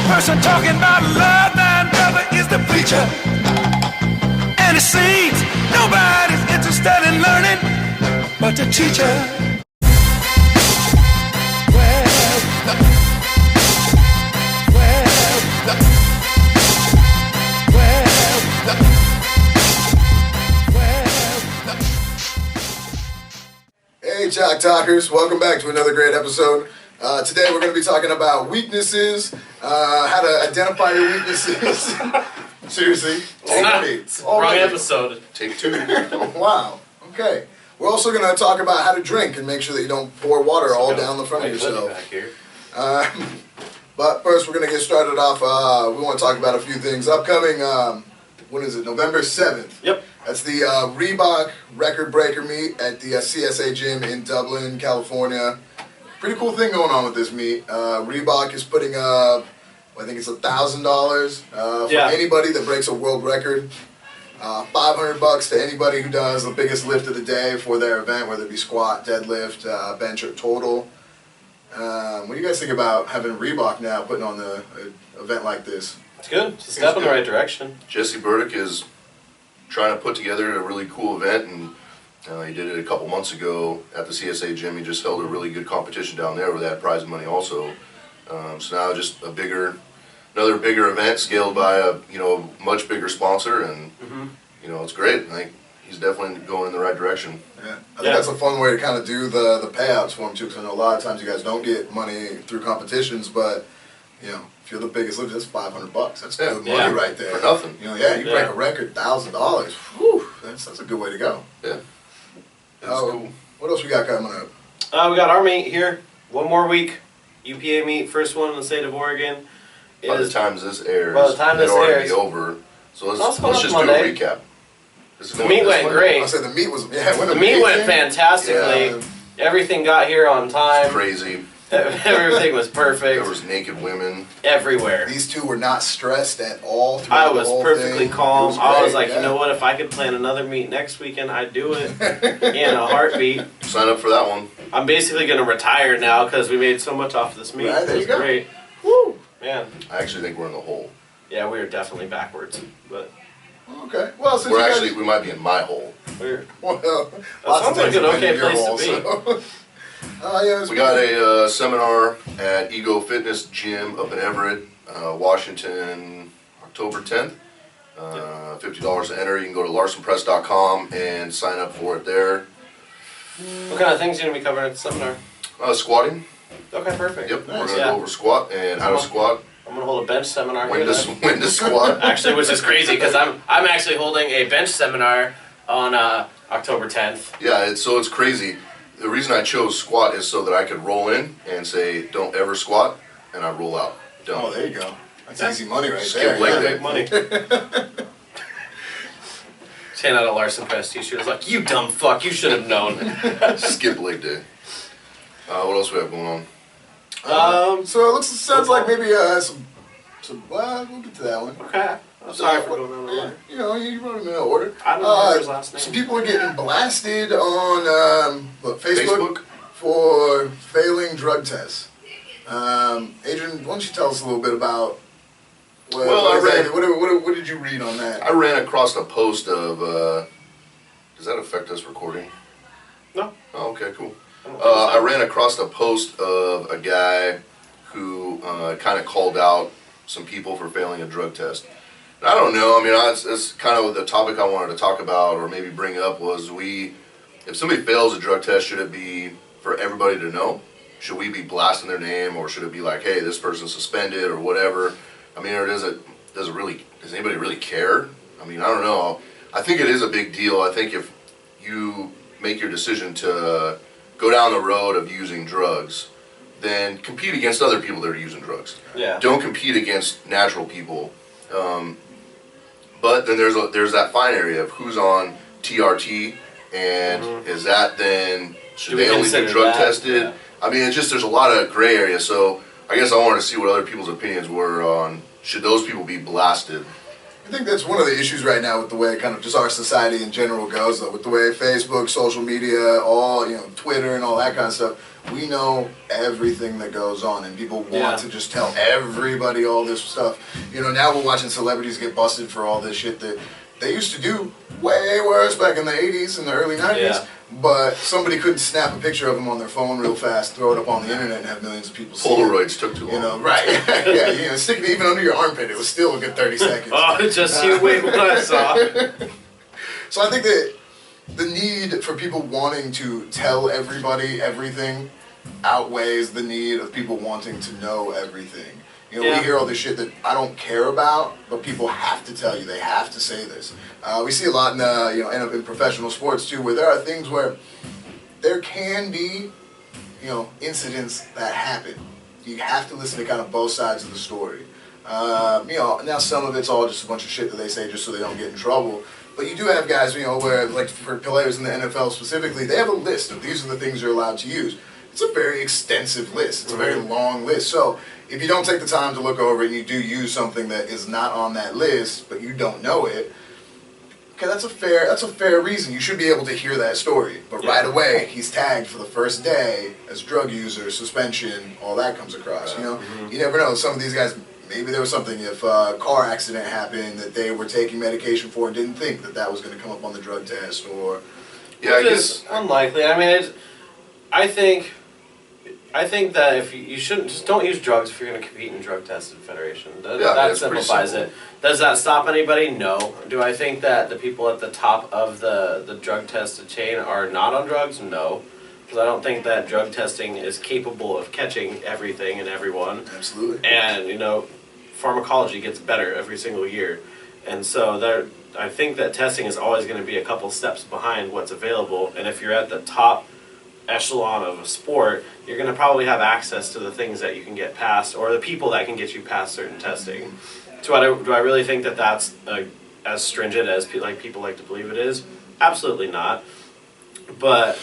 person talking about love, thine brother is the preacher. And it seems nobody's interested in learning but the teacher. Hey Jock Talkers, welcome back to another great episode. Today we're going to be talking about weaknesses, how to identify your weaknesses. Seriously. Wrong episode. Take two. Wow. Okay. We're also going to talk about how to drink and make sure that you don't pour water all down the front of yourself. Back here. But first we're going to get started off, we want to talk about a few things. Upcoming, when is it, November 7th. Yep. That's the Reebok Record Breaker meet at the CSA gym in Dublin, California. Pretty cool thing going on with this meet. Reebok is putting up, I think it's $1,000 for anybody that breaks a world record. $500 to anybody who does the biggest lift of the day for their event, whether it be squat, deadlift, bench, or total. What do you guys think about having Reebok now putting on an event like this? It's good. It's a step in the right direction. Jesse Burdick is trying to put together a really cool event, and he did it a couple months ago at the CSA gym. He just held a really good competition down there where they had prize money also. So now just another bigger event scaled by a much bigger sponsor, and it's great. I think he's definitely going in the right direction. Yeah, I think that's a fun way to kind of do the payouts for him too, because I know a lot of times you guys don't get money through competitions, but if you're the biggest lift, that's $500. That's good money right there for nothing. You break a record, $1,000. Whew, that's a good way to go. Yeah. Cool. What else we got coming up? We got our meet here. One more week. UPA meet, first one in the state of Oregon. By the time this airs, it'll already be over. So let's just do a recap. The meet went great. I said the meet was the meet went fantastically. Yeah. Everything got here on time. It's crazy. Everything was perfect. There was naked women everywhere. These two were not stressed at all. I was perfectly calm. I was like, you know what? If I could plan another meet next weekend, I'd do it in a heartbeat. Sign up for that one. I'm basically going to retire now because we made so much off this meet. Right, there it was you go. Great. Woo, man. I actually think we're in the hole. Yeah, we were definitely backwards, but. Okay. Well, since we might be in my hole. Weird. Well, that sounds like an okay place to be. So. We got a seminar at Ego Fitness Gym up in Everett, Washington, October 10th. $50 to enter. You can go to larsonpress.com and sign up for it there. What kind of things are you going to be covering at the seminar? Squatting. Okay, perfect. Yep, we're going to go over squat and how to squat. I'm going to hold a bench seminar when to squat. Actually, which is crazy because I'm actually holding a bench seminar on October 10th. Yeah, it's crazy. The reason I chose squat is so that I could roll in and say, don't ever squat, and I roll out. Don't. Oh, there you go. That's easy money right Skip there. leg day. Big money. Hand out a Larson Press t-shirt. I was like, you dumb fuck, you should have known. Skip leg day. What else we have going on? So it sounds like maybe we'll get to that one. Okay. I'm sorry for going on the line. You wrote them in order. I don't know his last name. Some people are getting blasted on Facebook for failing drug tests. Adrian, why don't you tell us a little bit about what did you read on that? I ran across a post of, does that affect us recording? No. Oh, okay, cool. I ran across a post of a guy who kind of called out some people for failing a drug test. And I don't know, that's kind of the topic I wanted to talk about or maybe bring up was if somebody fails a drug test, should it be for everybody to know? Should we be blasting their name, or should it be like, hey, this person's suspended or whatever? Or does anybody really care? I don't know. I think it is a big deal. I think if you make your decision to go down the road of using drugs, then compete against other people that are using drugs. Yeah. Don't compete against natural people. But then there's that fine area of who's on TRT, and is that then, should they only be drug tested? Yeah. It's just, there's a lot of gray area, so I guess I wanted to see what other people's opinions were on, should those people be blasted I think that's one of the issues right now with the way kind of just our society in general goes, though, with the way Facebook, social media, all, Twitter and all that kind of stuff. We know everything that goes on, and people want to just tell everybody all this stuff. Now we're watching celebrities get busted for all this shit that they used to do way worse back in the 80s and the early 90s, but somebody couldn't snap a picture of them on their phone real fast, throw it up on the internet, and have millions of people see it. Polaroids took too long. Right. Yeah, stick it even under your armpit, it was still a good 30 seconds. Oh, just you wait what I saw. So I think that the need for people wanting to tell everybody everything outweighs the need of people wanting to know everything. We hear all this shit that I don't care about, but people have to tell you. They have to say this. We see a lot in in professional sports too, where there are things where there can be, incidents that happen. You have to listen to kind of both sides of the story. Now some of it's all just a bunch of shit that they say just so they don't get in trouble. But you do have guys, where like for players in the NFL specifically, they have a list of these are the things you're allowed to use. It's a very extensive list. It's a very long list. So if you don't take the time to look over it and you do use something that is not on that list, but you don't know it, okay, that's a fair reason. You should be able to hear that story. But right away, he's tagged for the first day as drug user, suspension, all that comes across. You never know. Some of these guys, maybe there was something, if a car accident happened that they were taking medication for and didn't think that was going to come up on the drug test, or I guess unlikely. I mean, I think that if you shouldn't, just don't use drugs if you're going to compete in drug tested federation. That simplifies it. Does that stop anybody? No. Do I think that the people at the top of the drug tested chain are not on drugs? No. Because I don't think that drug testing is capable of catching everything and everyone. Absolutely. And, pharmacology gets better every single year. And so I think that testing is always going to be a couple steps behind what's available. And if you're at the top echelon of a sport, you're going to probably have access to the things that you can get past, or the people that can get you past certain testing. So do I really think that that's as stringent as people like to believe it is? Absolutely not. But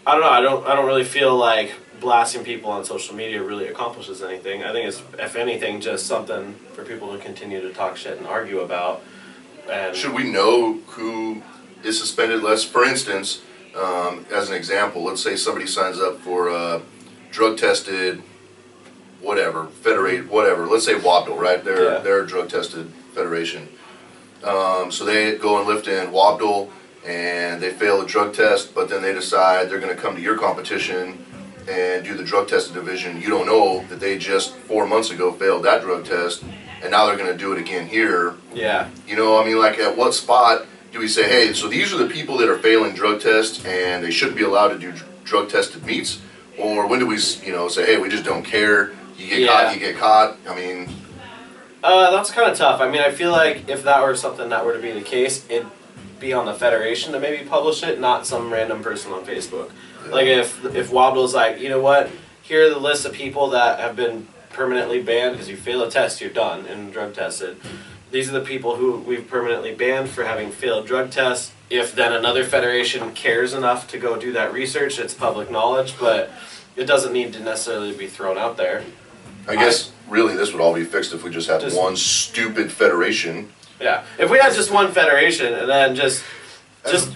I don't know. I don't really feel like blasting people on social media really accomplishes anything. I think it's, if anything, just something for people to continue to talk shit and argue about. And should we know who is suspended less? For instance, as an example, let's say somebody signs up for drug tested, whatever, federate, whatever. Let's say Wabdal, right? They're a drug tested federation. So they go and lift in Wabdal and they fail the drug test, but then they decide they're going to come to your competition and do the drug tested division. You don't know that they just 4 months ago failed that drug test, and now they're going to do it again here. Yeah. At what spot do we say, hey, so these are the people that are failing drug tests and they shouldn't be allowed to do drug tested meets? Or when do we, say, hey, we just don't care, you get caught, you get caught? That's kind of tough. I feel like if that were something that were to be the case, it'd be on the federation to maybe publish it, not some random person on Facebook. Yeah. Like if Wabdal's like, you know what, here are the list of people that have been permanently banned because you fail a test, you're done and drug tested. These are the people who we've permanently banned for having failed drug tests. If then another federation cares enough to go do that research, it's public knowledge, but it doesn't need to necessarily be thrown out there. I guess really this would all be fixed if we just had one stupid federation. Yeah, if we had just one federation and then just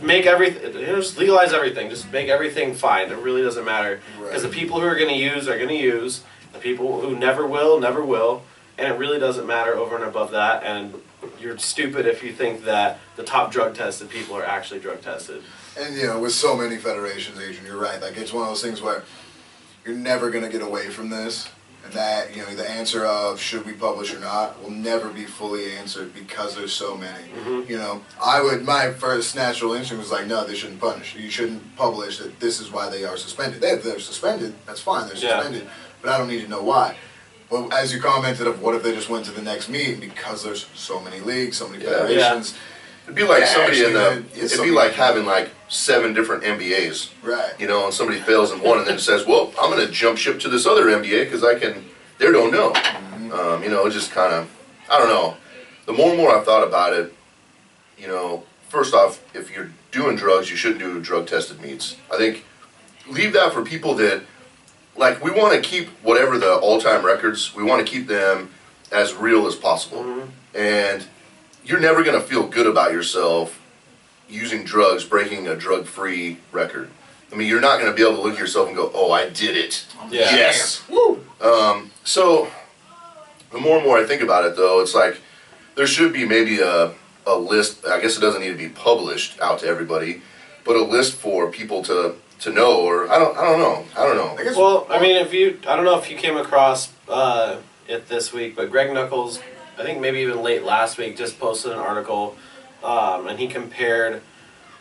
make everything, just legalize everything, just make everything fine. It really doesn't matter because the people who are going to use are going to use. The people who never will, never will. And it really doesn't matter over and above that, and you're stupid if you think that the top drug tested people are actually drug tested. And with so many federations, Adrian, you're right. Like, it's one of those things where you're never going to get away from this, and that, the answer of should we publish or not will never be fully answered because there's so many. Mm-hmm. My first natural instinct was like, no, they shouldn't punish. You shouldn't publish that this is why they are suspended. If they're suspended, that's fine, they're suspended, but I don't need to know why. Well, as you commented, of what if they just went to the next meet, and because there's so many leagues, so many federations. It'd be like it'd be like having 7 different MBAs. Right. And somebody fails in one and then says, well, I'm going to jump ship to this other MBA because they don't know. Mm-hmm. It just kind of, I don't know. The more and more I've thought about it, first off, if you're doing drugs, you shouldn't do drug tested meets. I think leave that for people that, we want to keep whatever the all-time records, we want to keep them as real as possible. Mm-hmm. And you're never going to feel good about yourself using drugs, breaking a drug-free record. I mean, you're not going to be able to look at yourself and go, "Oh, I did it." Yeah. Yes. Woo! So the more and more I think about it, though, it's like there should be maybe a list. I guess it doesn't need to be published out to everybody, but a list for people to know. Or I don't know. I guess, Well, I mean, I don't know if you came across it this week, but Greg Knuckles, I think maybe even late last week, just posted an article, and he compared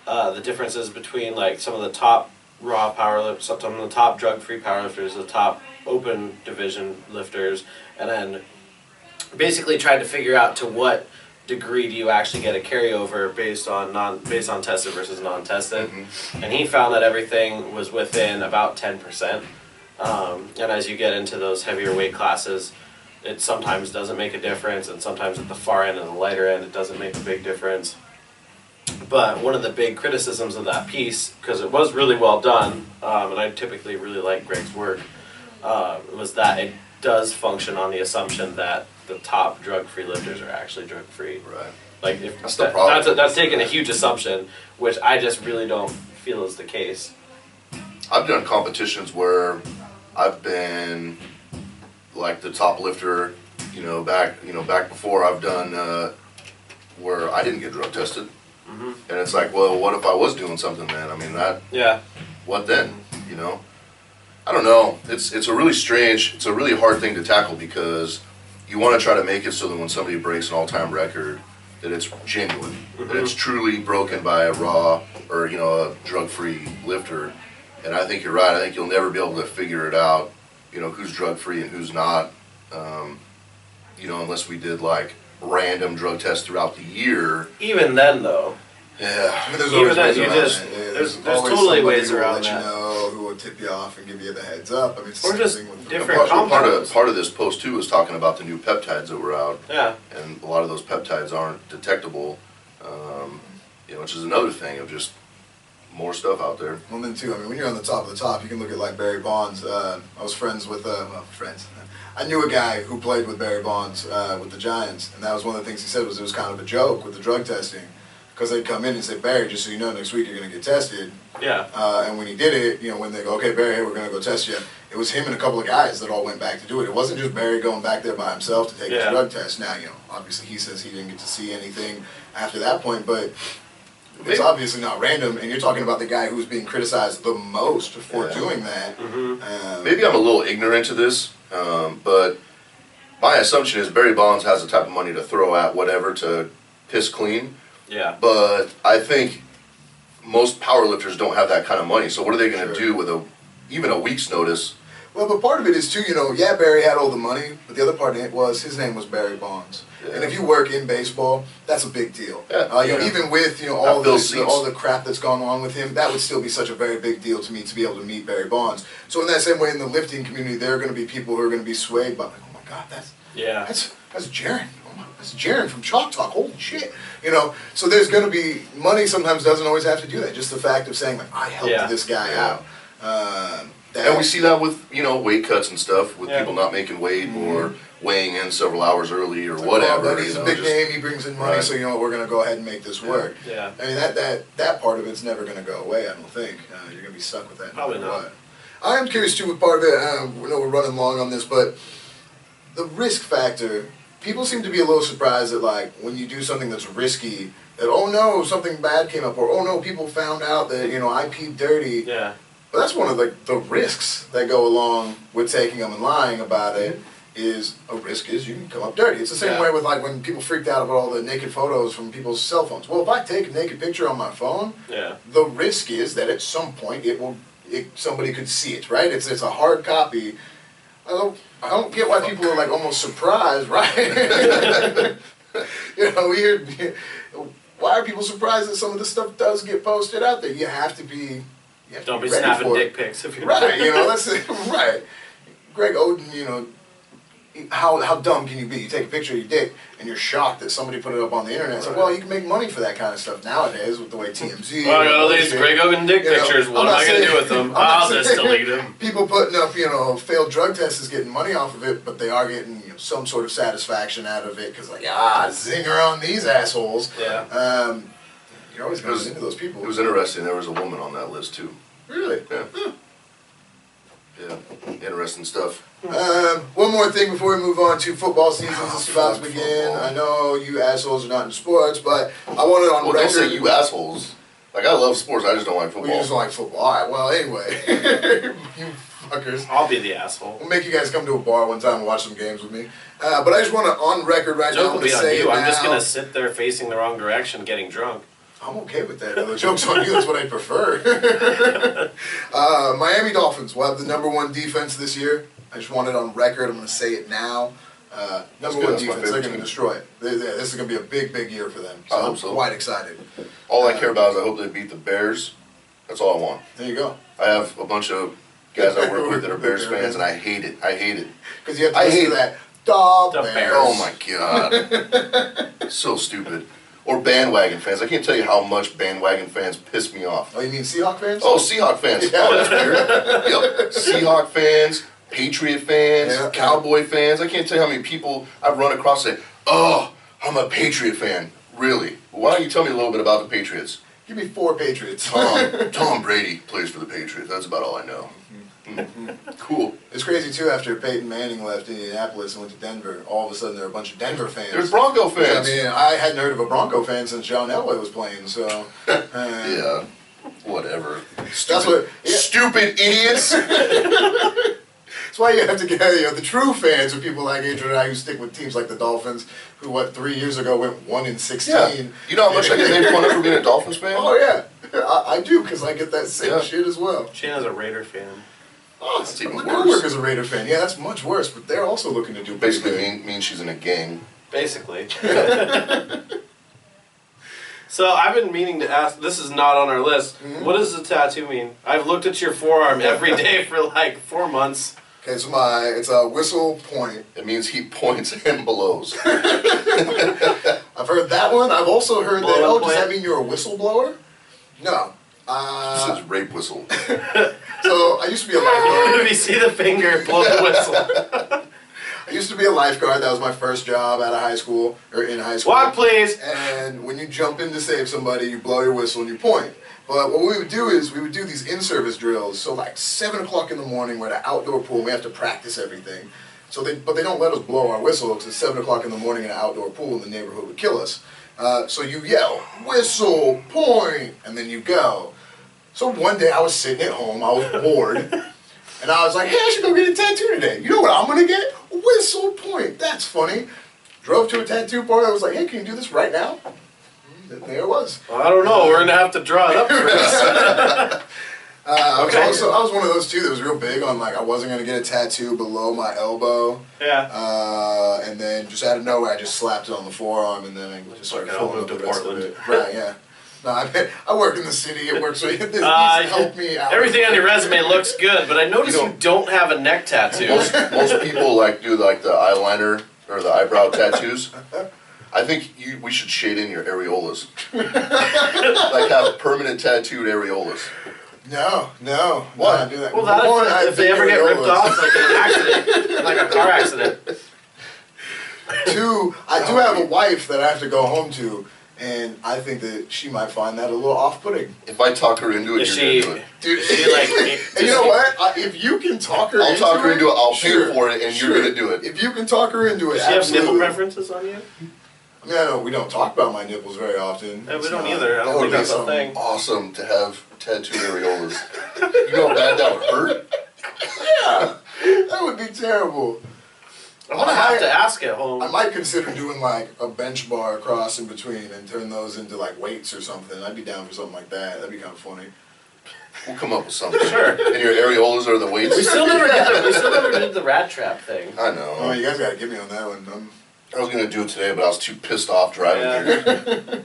the differences between like some of the top raw powerlifters, some of the top drug-free powerlifters, the top open division lifters, and then basically tried to figure out to what degree do you actually get a carryover based on tested versus non-tested. And he found that everything was within about 10%. And as you get into those heavier weight classes, it sometimes doesn't make a difference, and sometimes at the far end and the lighter end it doesn't make a big difference. But one of the big criticisms of that piece, because it was really well done, and I typically really like Greg's work, was that it does function on the assumption that the top drug-free lifters are actually drug-free. Right. Like if That's the problem. that's taking a huge assumption, which I just really don't feel is the case. I've done competitions where I've been like the top lifter, back before I've done where I didn't get drug tested. And it's like, well, what if I was doing something then? I mean, Yeah. what then? I don't know. It's a really hard thing to tackle, because you want to try to make it so that when somebody breaks an all-time record, that it's genuine, that it's truly broken by a raw or a drug-free lifter. And I think you're right. I think you'll never be able to figure it out, who's drug-free and who's not, unless we did like random drug tests throughout the year. Even then, though. Yeah. I mean, there's Even always then, ways you around just it. there's always totally somebody ways who will around let that. you know, who will tip you off and give you the heads up. I mean, it's the Or same just thing with different compounds. Part of this post too was talking about the new peptides that were out, Yeah. and a lot of those peptides aren't detectable, which is another thing of just more stuff out there. Well, then too, I mean, when you're on the top of the top, you can look at like Barry Bonds. I was friends with, I knew a guy who played with Barry Bonds with the Giants, and that was one of the things he said was it was kind of a joke with the drug testing, because they'd come in and say, Barry, just so you know, next week you're going to get tested. Yeah. And when he did it, when they go, okay, Barry, hey, we're going to go test you, it was him and a couple of guys that all went back to do it. It wasn't just Barry going back there by himself to take his drug test. Now, obviously he says he didn't get to see anything after that point, but it's obviously not random, and you're talking about the guy who's being criticized the most for doing that. Maybe I'm a little ignorant to this, but my assumption is Barry Bonds has the type of money to throw at whatever to piss clean. Yeah. But I think most powerlifters don't have that kind of money. So what are they going to do with even a week's notice? Well, but part of it is too, Barry had all the money, but the other part of it was his name was Barry Bonds. Yeah. And if you work in baseball, that's a big deal. Yeah. Even with all the crap that's gone on with him, that would still be such a very big deal to me to be able to meet Barry Bonds. So in that same way, in the lifting community, there are going to be people who are going to be swayed by, like, oh my God, that's Jeron. That's Jeron from Chalk Talk. Holy shit. So there's going to be, money sometimes doesn't always have to do that. Just the fact of saying, like, I helped this guy out. And we see that with, weight cuts and stuff, with people not making weight or weighing in several hours early or whatever. Well, he's a big name, he brings in money, so we're going to go ahead and make this work. Yeah. I mean, that part of it's never going to go away, I don't think. You're going to be stuck with that. Probably no not. matter what. I am curious, too, with part of it, we know we're running long on this, but the risk factor, people seem to be a little surprised that, like, when you do something that's risky, that, oh no, something bad came up, or oh no, people found out that, I peed dirty. Yeah. But that's one of the risks that go along with taking them and lying about it. Is a risk is you can come up dirty. It's the same way with like when people freaked out about all the naked photos from people's cell phones. Well, if I take a naked picture on my phone, the risk is that at some point somebody could see it, right? It's a hard copy. I don't get why people are like almost surprised, right? Why are people surprised that some of this stuff does get posted out there? You have to be. Don't be snapping dick pics if you're right. That's right. Greg Oden, how dumb can you be? You take a picture of your dick and you're shocked that somebody put it up on the internet. It's like, well, you can make money for that kind of stuff nowadays with the way TMZ. Well, I got all these Greg Ogan dick pictures. What am I going to do with them? I'll just delete them. People putting up, failed drug tests is getting money off of it, but they are getting some sort of satisfaction out of it because, like, zinger on these assholes. Yeah. You're always going into those people. It was interesting. There was a woman on that list too. Really? Yeah. Yeah. Interesting stuff. One more thing before we move on to football season. It's about to begin. Football. I know you assholes are not in sports, but I want it on Well, record. don't say you assholes. Like, I love sports, I just don't like Well, football. you just don't like football. All right, well, anyway. You fuckers. I'll be the asshole. We'll make you guys come to a bar one time and watch some games with me. But I just want to, on record right now, Joke will be on say you. I'm now, just going to sit there facing the wrong direction, getting drunk. I'm okay with that. The joke's on you. That's what I prefer. Miami Dolphins will have the #1 defense this year. I just want it on record. I'm going to say it now. #1 That's my defense. They're favorite going to team. destroy it. This is going to be a big, big year for them. So I hope so. I'm quite excited. All I care about is I hope they beat the Bears. That's all I want. There you go. I have a bunch of guys I work with that are Bears fans, and I hate it. I hate it. Because you have to I listen hate to that. The Bears. Bears. Oh my god. So stupid. Or bandwagon fans. I can't tell you how much bandwagon fans piss me off. Oh, you mean Seahawk fans? Oh, Seahawk fans. Yeah. Oh, that's weird. Yep. Seahawk fans, Patriot fans, Yeah. Cowboy fans. I can't tell you how many people I've run across that say, oh, I'm a Patriot fan. Really? Why don't you tell me a little bit about the Patriots? Give me 4 Patriots. Tom Brady plays for the Patriots. That's about all I know. Cool. It's crazy too. After Peyton Manning left Indianapolis and went to Denver, all of a sudden there are a bunch of Denver fans. There's Bronco fans. I mean, I hadn't heard of a Bronco fan since John Elway was playing. So Yeah. Whatever. that's what. Yeah, Stupid idiots. that's why you have to get the true fans are people like Adrian and I who stick with teams like the Dolphins, who 3 years ago went 1-16. Yeah. You know how much I get made fun of for being a Dolphins fan? Oh yeah, I do because I get that same Yeah. shit as well. Shana's a Raider fan. Oh, That's even my worse. coworker's a Raider fan. Yeah, that's much worse. But they're also looking to do pretty Basically good. means she's in a gang. Basically. So I've been meaning to ask, this is not on our list, what does the tattoo mean? I've looked at your forearm every day for like 4 months. Okay, so it's a whistle point. It means he points and blows. I've heard that one. I've also heard that. Blow Oh, up does that point. mean you're a whistleblower? No. This is rape whistle. So I used to be a lifeguard. If you see the finger, blow the whistle. I used to be a lifeguard. That was my first job out of high school or in high school. Walk, please. And when you jump in to save somebody, you blow your whistle and you point. But what we would do is we would do these in-service drills. So like 7 o'clock in the morning, we're at an outdoor pool and we have to practice everything. But they don't let us blow our whistle because it's 7 o'clock in the morning in an outdoor pool and the neighborhood would kill us. So you yell, whistle, point, and then you go. So one day I was sitting at home, I was bored, and I was like, hey, I should go get a tattoo today. You know what I'm gonna get? Whistle, point. That's funny. Drove to a tattoo parlor, I was like, hey, can you do this right now? And there it was. Well, I don't know, we're going to have to draw it up first. Okay. I was one of those too that was real big on like I wasn't gonna get a tattoo below my elbow. Yeah. And then just out of nowhere I just slapped it on the forearm and then I just started Okay, I'll filling move up to the rest Portland. of it. Right, yeah. No, I work in the city, it works so this help me out. Everything on your resume looks good, but I notice you don't have a neck tattoo. Most people do like the eyeliner or the eyebrow tattoos. I think we should shade in your areolas. Like have permanent tattooed areolas. No. Why? Not do that. Well, that One, I if they think ever get ripped areolas. off, like in an accident, like a car accident. 2, I do have a wife that I have to go home to, and I think that she might find that a little off-putting. If I talk her into it, Is you're she? gonna do it. Dude, She, like, and you know what? If you can talk her I'll into talk her it, into it, I'll sure, pay for it, and sure. you're gonna do it. If you can talk her into it, Does she have absolutely. nipple preferences on you? No, we don't talk about my nipples very often. Yeah, we It's don't not- either. I that don't would think be that's a something- thing. Awesome to have tattooed areolas. You know how bad that would hurt? Yeah, that would be terrible. I'm gonna have to ask at home. I might consider doing like a bench bar across in between and turn those into like weights or something. I'd be down for something like that. That'd be kind of funny. We'll come up with something. Sure. And your areolas are the weights? We still never did the rat trap thing. I Oh, know. you guys gotta get me on that one. I was gonna do it today, but I was too pissed off driving Yeah. here.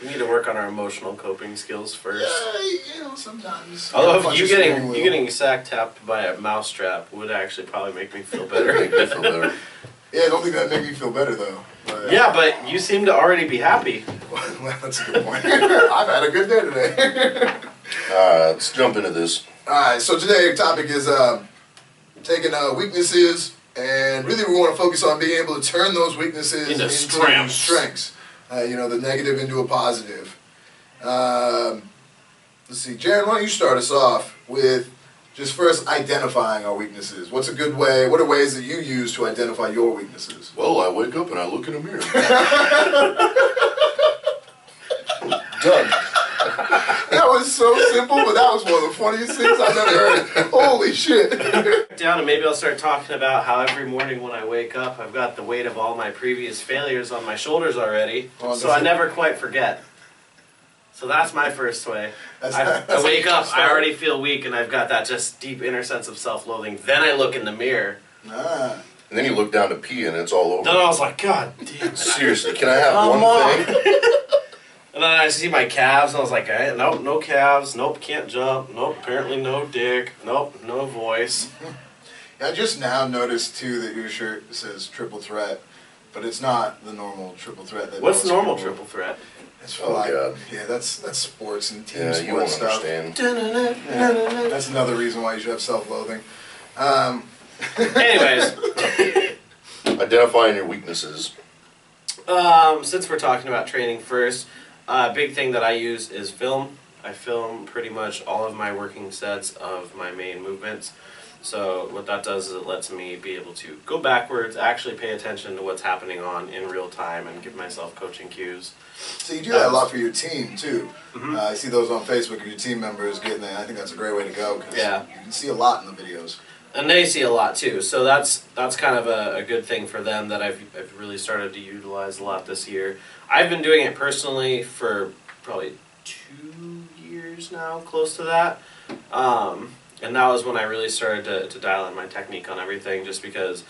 We need to work on our emotional coping skills first. Sometimes. Although Punch you a steering wheel. getting sack tapped by a mouse trap would actually probably make me feel better. Make me feel better. Yeah, I don't think that'd make me feel better though. But, Yeah, but you seem to already be happy. well, that's a good point. I've had a good day today. Let's jump into this. Alright, so today our topic is taking weaknesses, and really we want to focus on being able to turn those weaknesses Into strengths. strengths. The negative into a positive. Let's see, Jeron, why don't you start us off with just first identifying our weaknesses. What are ways that you use to identify your weaknesses? Well, I wake up and I look in a mirror. Done. That was so simple, but that was one of the funniest things I've ever heard. Holy shit. Down, and maybe I'll start talking about how every morning when I wake up, I've got the weight of all my previous failures on my shoulders already, so I never quite forget. So that's my first way. I wake up, I already feel weak, and I've got that just deep inner sense of self-loathing. Then I look in the mirror. Ah. And then you look down to pee and it's all over. Then I was like, God damn. Seriously, can I have Come one on. thing? And then I see my calves, and I was like, nope, no calves, nope, can't jump, nope, apparently no dick, nope, no voice. I just now noticed too that your shirt says triple threat, but it's not the normal triple threat. What's most normal people- triple threat? It's for God. yeah, that's sports and team Yeah, sports you won't stuff. understand. Yeah, that's another reason why you should have self-loathing. Anyways, Identifying your weaknesses. since we're talking about training first, a big thing that I use is film. I film pretty much all of my working sets of my main movements. So what that does is it lets me be able to go backwards, actually pay attention to what's happening on in real time, and give myself coaching cues. So you do that a lot for your team too. I see those on Facebook of your team members getting that. I think that's a great way to go because Yeah. you can see a lot in the videos. And they see a lot too, so that's kind of a good thing for them that I've really started to utilize a lot this year. I've been doing it personally for probably 2 years now, close to that. And that was when I really started to dial in my technique on everything, just because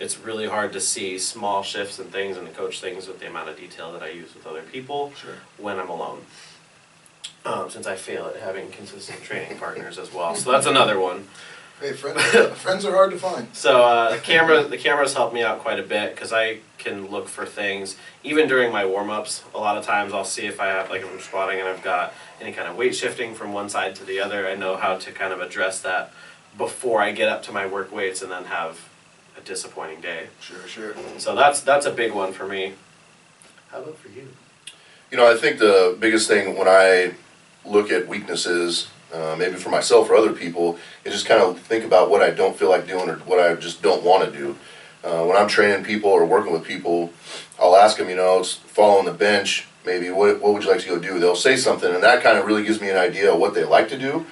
it's really hard to see small shifts and things and to coach things with the amount of detail that I use with other people when I'm alone. Since I fail at having consistent training partners as well. So that's another one. Hey, friends are hard to find. So the cameras help me out quite a bit because I can look for things even during my warm-ups. A lot of times I'll see if I have, like if I'm squatting and I've got any kind of weight shifting from one side to the other. I know how to kind of address that before I get up to my work weights and then have a disappointing day. Sure. So that's a big one for me. How about for you? You know, I think the biggest thing when I look at weaknesses, maybe for myself or other people, is just kind of think about what I don't feel like doing or what I just don't want to do. When I'm training people or working with people, I'll ask them, following the bench, maybe what would you like to go do? They'll say something, and that kind of really gives me an idea of what they like to do.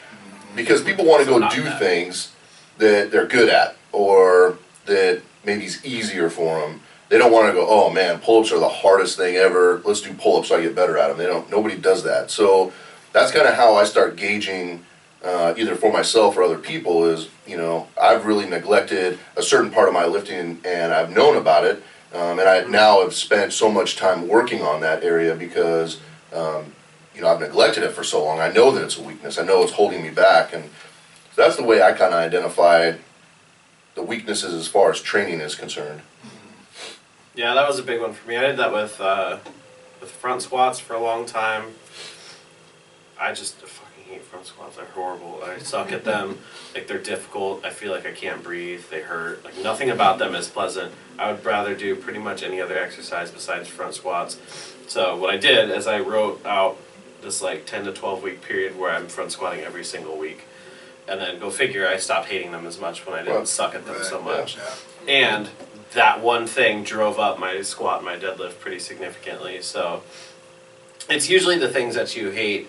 Because people want to go do things that they're good at or that maybe is easier for them. They don't want to go, oh man, pull-ups are the hardest thing ever. Let's do pull-ups so I get better at them. Nobody does that. So that's kind of how I start gauging, either for myself or other people, is, I've really neglected a certain part of my lifting and I've known about it. And I now have spent so much time working on that area because, I've neglected it for so long. I know that it's a weakness. I know it's holding me back. And so that's the way I kind of identify the weaknesses as far as training is concerned. Yeah, that was a big one for me. I did that with front squats for a long time. I just fucking hate front squats. They're horrible. I suck at them. Like, they're difficult. I feel like I can't breathe. They hurt. Like, nothing about them is pleasant. I would rather do pretty much any other exercise besides front squats. So what I did is I wrote out this like 10 to 12 week period where I'm front squatting every single week. And then go figure, I stopped hating them as much when I didn't suck at them so much. Yeah. And that one thing drove up my squat and my deadlift pretty significantly. So it's usually the things that you hate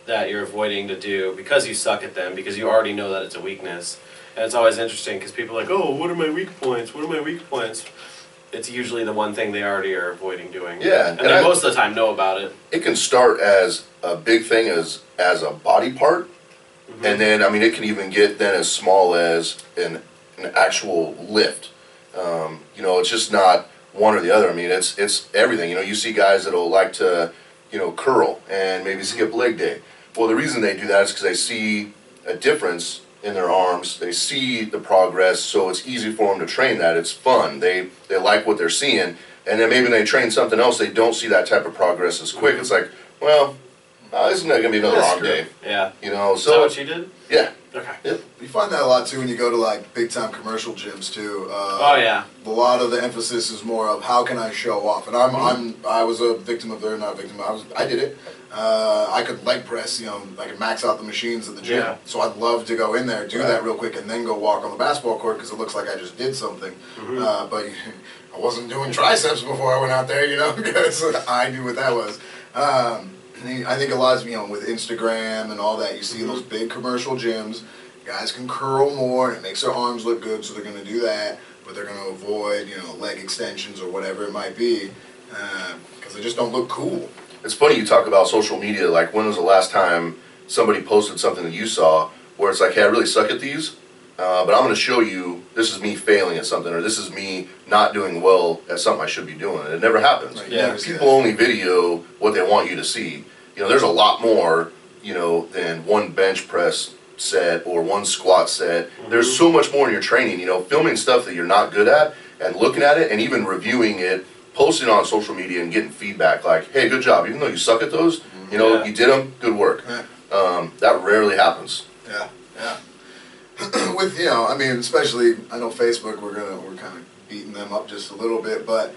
that you're avoiding to do because you suck at them, because you already know that it's a weakness. And it's always interesting because people are like, oh, what are my weak points? What are my weak points? It's usually the one thing they already are avoiding doing. Yeah. And they most of the time know about it. It can start as a big thing as a body part. Mm-hmm. And then, it can even get then as small as an actual lift. It's just not one or the other. It's everything. You see guys that'll like to, curl and maybe skip leg day. Well, the reason they do that is because they see a difference in their arms. They see the progress, so it's easy for them to train that. It's fun. They like what they're seeing. And then maybe they train something else, they don't see that type of progress as quick. It's like, well, this is not going to be another That's wrong true. day. Yeah. You know, Is that so what you did? yeah. Okay. Yep. You find that a lot too when you go to like big time commercial gyms too. Oh yeah. A lot of the emphasis is more of how can I show off, and I was a victim of not a victim. I did it. I could leg press, I could max out the machines at the gym. Yeah. So I'd love to go in there, do that real quick, and then go walk on the basketball court because it looks like I just did something. But I wasn't doing triceps before I went out there, because I knew what that was. I think a lot of, with Instagram and all that, you see those big commercial gyms, guys can curl more, and it makes their arms look good, so they're going to do that, but they're going to avoid, leg extensions or whatever it might be, because they just don't look cool. It's funny you talk about social media. Like, when was the last time somebody posted something that you saw where it's like, hey, I really suck at these, but I'm going to show you this is me failing at something, or this is me not doing well at something I should be doing. It never happens. Right, Yeah. People only video what they want you to see. There's a lot more, than one bench press set or one squat set. There's so much more in your training, filming stuff that you're not good at and looking at it and even reviewing it, posting on social media and getting feedback like, hey, good job. Even though you suck at those, Yeah. you did them, good work. Yeah. That rarely happens. Yeah. With, especially, I know Facebook, we're kind of beating them up just a little bit, but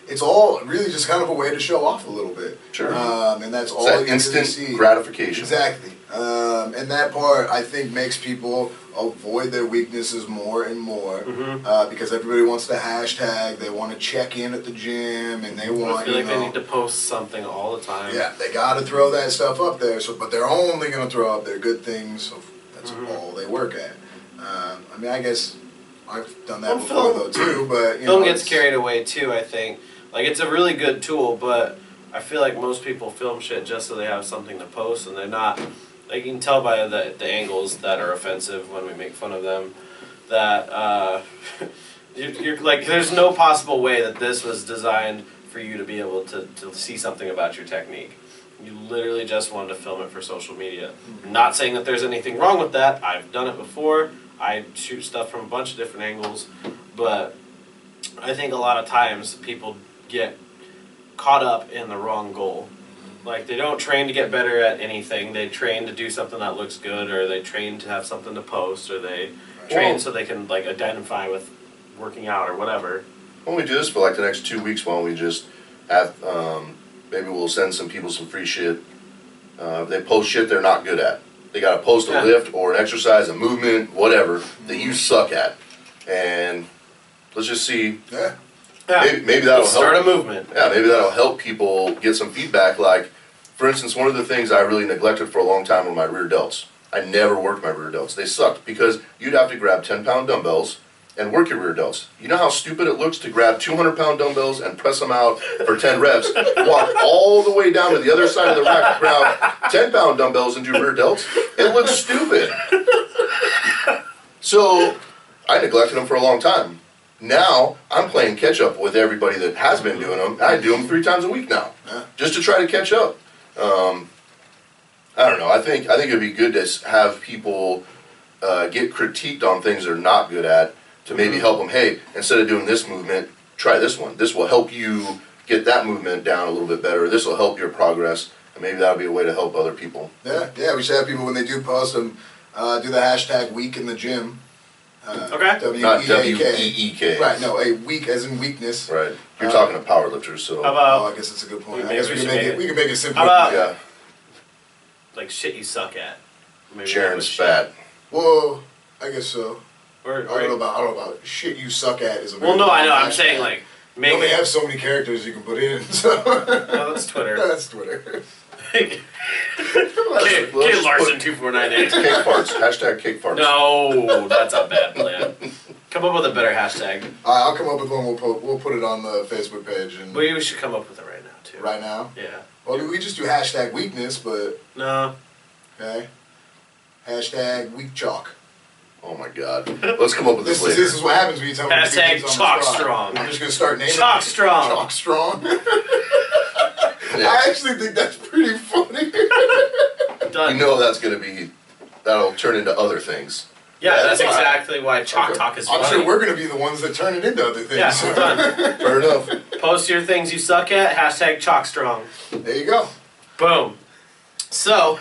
it's all really just kind of a way to show off a little bit. Sure. And that's all It's that you really instant see. gratification. Exactly. And that part, I think, makes people avoid their weaknesses more and more because everybody wants to hashtag, they want to check in at the gym, and they want, I feel like they need to post something all the time. yeah, they got to throw that stuff up there. So, but they're only going to throw up their good things, so that's all they work at. I guess I've done that before, though, too, but, Film gets carried away, too, I think. Like, it's a really good tool, but I feel like most people film shit just so they have something to post, and they're not. Like, you can tell by the angles that are offensive when we make fun of them that you're like, there's no possible way that this was designed for you to be able to see something about your technique. You literally just wanted to film it for social media. Not saying that there's anything wrong with that. I've done it before. I shoot stuff from a bunch of different angles, but I think a lot of times people get caught up in the wrong goal. Like, they don't train to get better at anything. They train to do something that looks good, or they train to have something to post, or they train so they can, like, identify with working out or whatever. Why don't we do this for like the next 2 weeks? Why don't we just have, maybe we'll send some people some free shit. If they post shit they're not good at. They got to post a lift or an exercise, a movement, whatever, that you suck at. And let's just see. Yeah. Maybe that'll Start help. a movement. Yeah, maybe that'll help people get some feedback. Like, for instance, one of the things I really neglected for a long time were my rear delts. I never worked my rear delts. They sucked because you'd have to grab 10-pound dumbbells and work your rear delts. You know how stupid it looks to grab 200-pound dumbbells and press them out for 10 reps, walk all the way down to the other side of the rack, grab 10-pound dumbbells and do rear delts? It looks stupid. So I neglected them for a long time. Now I'm playing catch up with everybody that has been doing them. I do them 3 times a week now, just to try to catch up. I don't know. I think it'd be good to have people get critiqued on things they're not good at, to maybe help them. Hey, instead of doing this movement, try this one. This will help you get that movement down a little bit better. This will help your progress, and maybe that'll be a way to help other people. Yeah. We should have people when they do post them do the hashtag week in the gym. Okay. Not W-E-A-K. W-E-E-K. Right, no, a weak as in weakness. Right. You're talking to powerlifters, so. How Oh, about, I guess it's a good point. I Maybe guess we we should can make make it. We can make it simple. How about- Yeah. like, shit you suck at? Maybe Sharon's shit. fat. Well, I guess so. Or, I don't know about shit you suck at is a very well, no, I know. I'm hashtag. saying, like, You make only it. have so many characters you can put in, so. No, that's Twitter. That's Twitter. Kid Let's Larson put 2498. Cake farts. Hashtag cake farts. No, that's a bad plan. Come up with a better hashtag. I'll come up with one. We'll put it on the Facebook page and We should come up with it right now, too. right now. Yeah. Well, we just do hashtag weakness, but No. okay. Hashtag weak chalk. Oh my God. Let's come up with this later. This is what happens when you tell me to do Hashtag things on the chalk spot. strong. I'm just gonna start naming Chalk it. strong. Chalk strong. Yeah. I actually think that's pretty funny. Done. You know that'll turn into other things. Yeah, that's fine. exactly why Chalk Okay. Talk is I'm funny. sure we're going to be the ones that turn it into other things. Yeah, we're done. Fair enough. Post your things you suck at, hashtag ChalkStrong. There you go. Boom. So,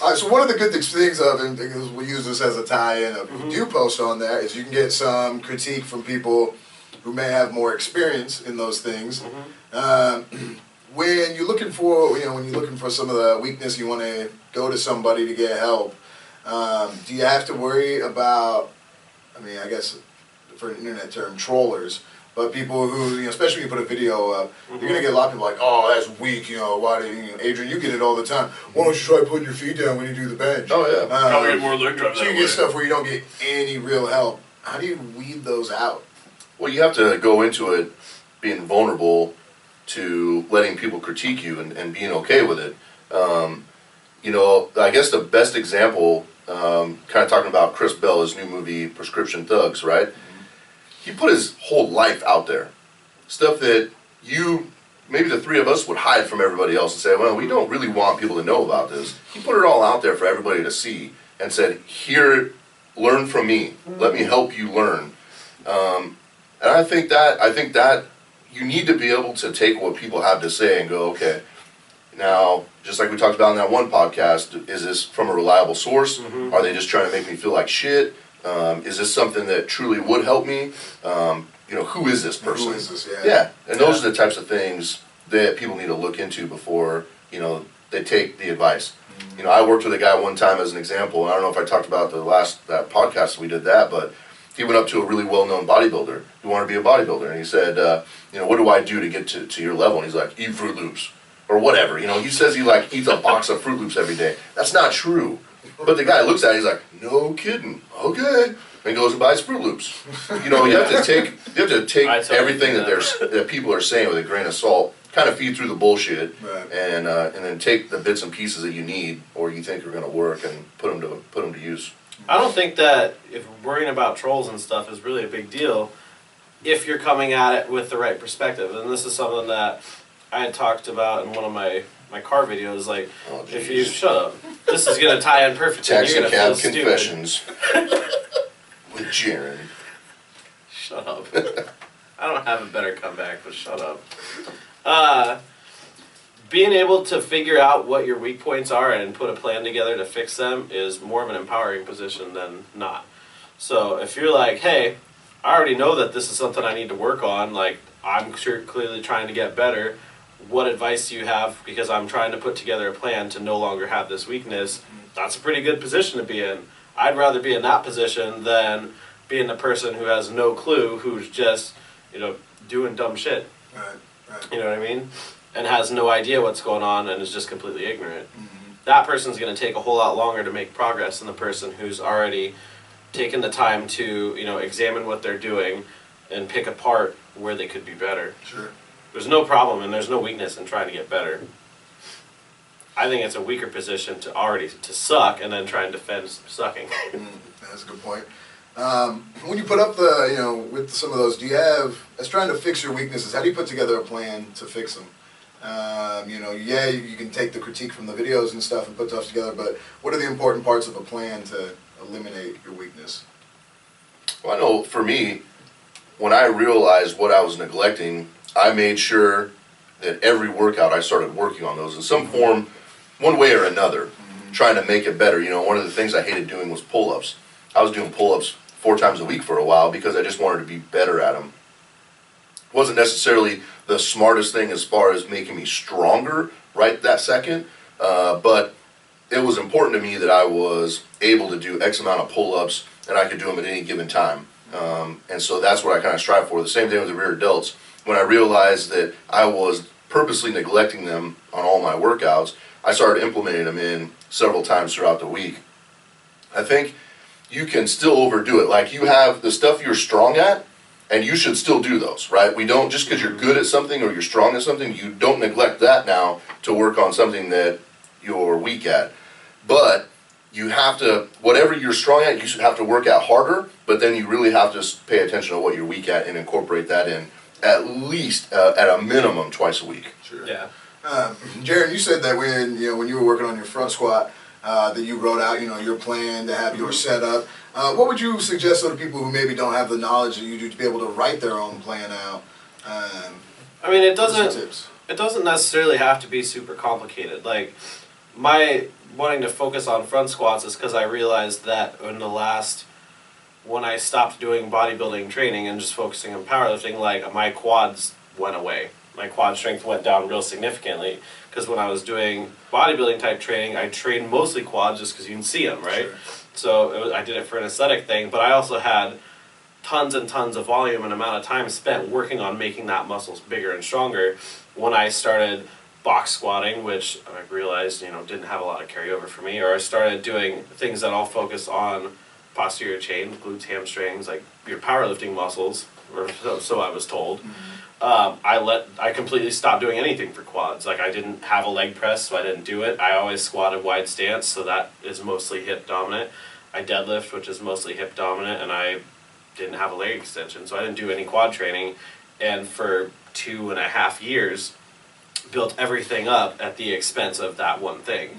All right, so one of the good things of it, because we use this as a tie-in, if you do post on there, is you can get some critique from people who may have more experience in those things. When you're looking for, when you're looking for some of the weakness, you want to go to somebody to get help. Do you have to worry about, I guess for an internet term, trollers, but people who, especially when you put a video up, you're going to get a lot of people like, oh, that's weak, why do you, Adrian, you get it all the time. Why don't you try putting your feet down when you do the bench? Oh, yeah. probably get more leg drives So that you way. get stuff where you don't get any real help. How do you weed those out? Well, you have to go into it being vulnerable to letting people critique you and being okay with it. I guess the best example, kind of talking about Chris Bell, his new movie, Prescription Thugs, right? He put his whole life out there. Stuff that maybe the three of us would hide from everybody else and say, well, we don't really want people to know about this. He put it all out there for everybody to see and said, here, learn from me. Let me help you learn. And I think that you need to be able to take what people have to say and go, okay, now, just like we talked about in that one podcast, is this from a reliable source? Are they just trying to make me feel like shit? Is this something that truly would help me? Who is this person? Who is this? Yeah. Yeah, and those are the types of things that people need to look into before, they take the advice. I worked with a guy one time as an example, and I don't know if I talked about that podcast we did that, but he went up to a really well-known bodybuilder who wanted to be a bodybuilder, and he said, what do I do to get to your level? And he's like, eat Fruit Loops, or whatever. He says he eats a box of Fruit Loops every day. That's not true. But the guy looks at it, he's like, no kidding, okay. And goes and buys Fruit Loops. You have to take everything that people are saying with a grain of salt, kind of feed through the bullshit, Right. and then take the bits and pieces that you need or you think are going to work and put them to use. I don't think that if worrying about trolls and stuff is really a big deal if you're coming at it with the right perspective. And this is something that I had talked about in one of my car videos. Like, Oh, if you geez. shut up, this is gonna tie in perfectly. Taxi You're gonna cab feel confessions with Jeron. stupid. Shut up. I don't have a better comeback, but shut up. Being able to figure out what your weak points are and put a plan together to fix them is more of an empowering position than not. So if you're like, hey, I already know that this is something I need to work on, like I'm clearly trying to get better, what advice do you have? Because I'm trying to put together a plan to no longer have this weakness. That's a pretty good position to be in. I'd rather be in that position than being the person who has no clue, who's just, doing dumb shit. Right. You know what I mean? And has no idea what's going on and is just completely ignorant. That person's going to take a whole lot longer to make progress than the person who's already taken the time to, examine what they're doing and pick apart where they could be better. Sure. There's no problem and there's no weakness in trying to get better. I think it's a weaker position to suck and then try and defend sucking. That's a good point. When you put up with some of those, do you have, as trying to fix your weaknesses, how do you put together a plan to fix them? You can take the critique from the videos and stuff and put stuff together, but what are the important parts of a plan to eliminate your weakness? Well, I know for me, when I realized what I was neglecting, I made sure that every workout I started working on those in some form, one way or another, trying to make it better. One of the things I hated doing was pull-ups. I was doing pull-ups 4 times a week for a while because I just wanted to be better at them. It wasn't necessarily the smartest thing as far as making me stronger right that second, but it was important to me that I was able to do X amount of pull-ups and I could do them at any given time. And so that's what I kind of strive for. The same thing with the rear delts. When I realized that I was purposely neglecting them on all my workouts, I started implementing them in several times throughout the week. I think you can still overdo it. Like, you have the stuff you're strong at, and you should still do those, right? We don't, just because you're good at something or you're strong at something, you don't neglect that now to work on something that you're weak at. But you have to, whatever you're strong at, you should have to work out harder, but then you really have to pay attention to what you're weak at and incorporate that in at least, at a minimum, twice a week. Sure. Yeah. Jeron, you said that when you were working on your front squat, that you wrote out, your plan to have your setup. What would you suggest to people who maybe don't have the knowledge that you do to be able to write their own plan out? I mean, Some tips. it doesn't necessarily have to be super complicated. Like, my wanting to focus on front squats is because I realized that when I stopped doing bodybuilding training and just focusing on powerlifting, like, my quads went away. My quad strength went down real significantly because when I was doing bodybuilding type training, I trained mostly quads just because you can see them, right? Sure. So I did it for an aesthetic thing, but I also had tons and tons of volume and amount of time spent working on making that muscles bigger and stronger. When I started box squatting, which I realized, didn't have a lot of carryover for me, or I started doing things that all focus on posterior chain, glutes, hamstrings, like your powerlifting muscles, or so I was told. I completely stopped doing anything for quads. Like, I didn't have a leg press, so I didn't do it. I always squatted wide stance, so that is mostly hip dominant. I deadlift, which is mostly hip dominant, and I didn't have a leg extension, so I didn't do any quad training. And for 2.5 years, built everything up at the expense of that one thing.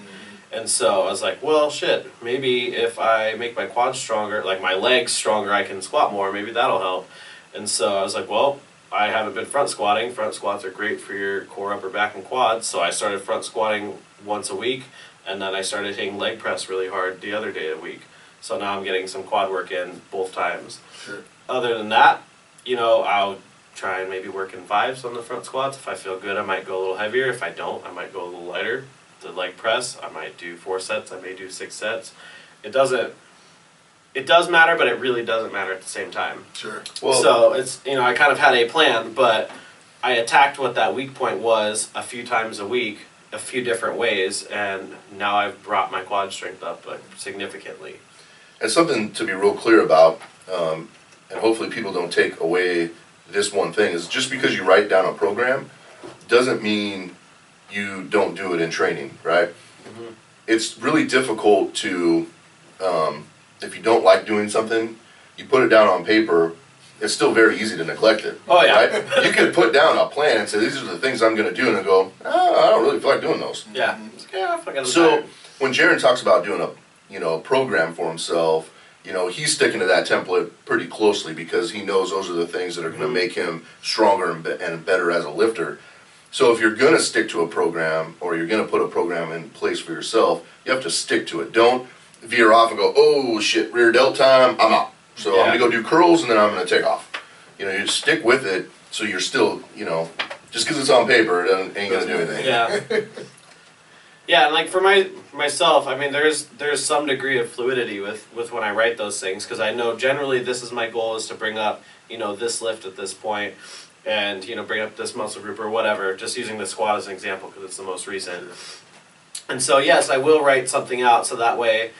And so I was like, well, shit, maybe if I make my quads stronger, like my legs stronger, I can squat more, maybe that'll help. And so I was like, well, I haven't been front squatting. Front squats are great for your core, upper back, and quads. So I started front squatting once a week, and then I started hitting leg press really hard the other day of the week. So now I'm getting some quad work in both times. Sure. Other than that, I'll try and maybe work in 5s on the front squats. If I feel good, I might go a little heavier. If I don't, I might go a little lighter. The leg press, I might do 4 sets. I may do 6 sets. It does matter, but it really doesn't matter at the same time. Sure. Well, So it's, I kind of had a plan, but I attacked what that weak point was a few times a week, a few different ways, and now I've brought my quad strength up significantly. and something to be real clear about, and hopefully people don't take away this one thing, is just because you write down a program doesn't mean you don't do it in training, right? Mm-hmm. It's really difficult to, if you don't like doing something, you put it down on paper, it's still very easy to neglect it. Oh, yeah. Right? You could put down a plan and say, these are the things I'm going to do, and then go, oh, I don't really feel like doing those. Yeah. Yeah, I fucking So when Jeron talks about doing a program for himself, he's sticking to that template pretty closely because he knows those are the things that are going to make him stronger and better as a lifter. So if you're going to stick to a program, or you're going to put a program in place for yourself, you have to stick to it. Don't veer off and go, oh shit, rear delt time, I'm out. So I'm going to go do curls and then I'm going to take off. You just stick with it so you're still, just because it's on paper, it ain't going to do anything. Yeah. Yeah, and like for myself, I mean, there's some degree of fluidity with when I write those things, because I know generally this is my goal, is to bring up, this lift at this point, and, bring up this muscle group or whatever, just using the squat as an example because it's the most recent. And so, yes, I will write something out so that way,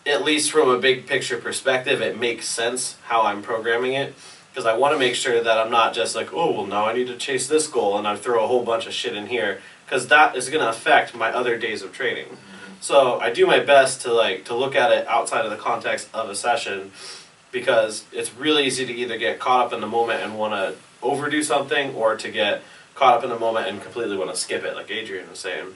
at least from a big picture perspective, it makes sense how I'm programming it, because I want to make sure that I'm not just like, oh, well, now I need to chase this goal, and I throw a whole bunch of shit in here, because that is going to affect my other days of training. So I do my best to look at it outside of the context of a session, because it's really easy to either get caught up in the moment and want to overdo something, or to get caught up in the moment and completely want to skip it, like Adrian was saying.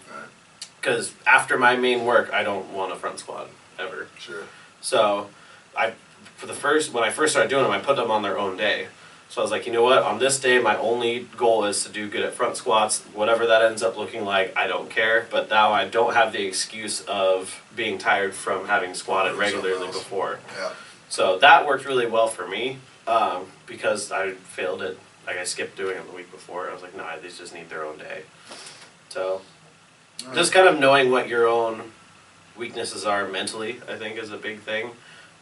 Because after my main work, I don't want a front squat ever. Sure. So when I first started doing them, I put them on their own day. So I was like, you know what, on this day, my only goal is to do good at front squats. Whatever that ends up looking like, I don't care. But now I don't have the excuse of being tired from having squatted regularly before. Yeah. So that worked really well for me, because I failed it. Like, I skipped doing them the week before. I was like, nah, these just need their own day. So just kind of knowing what your own weaknesses are mentally, I think, is a big thing.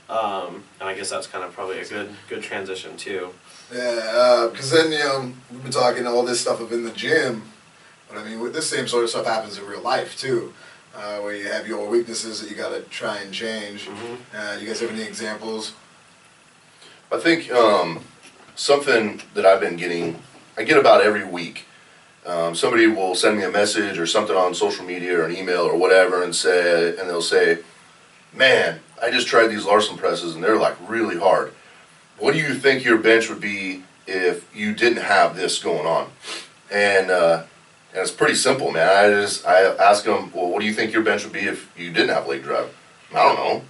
And I guess that's kind of probably a good transition too. Yeah, because then, we've been talking all this stuff up in the gym, but I mean, this same sort of stuff happens in real life too, where you have your weaknesses that you got to try and change. Mm-hmm. You guys have any examples? I think something that I've been getting, I get about every week. Somebody will send me a message or something on social media or an email or whatever, and they'll say, man, I just tried these Larson presses and they're like really hard. What do you think your bench would be if you didn't have this going on? And And it's pretty simple, man. I ask them, well, what do you think your bench would be if you didn't have leg drive? I don't know.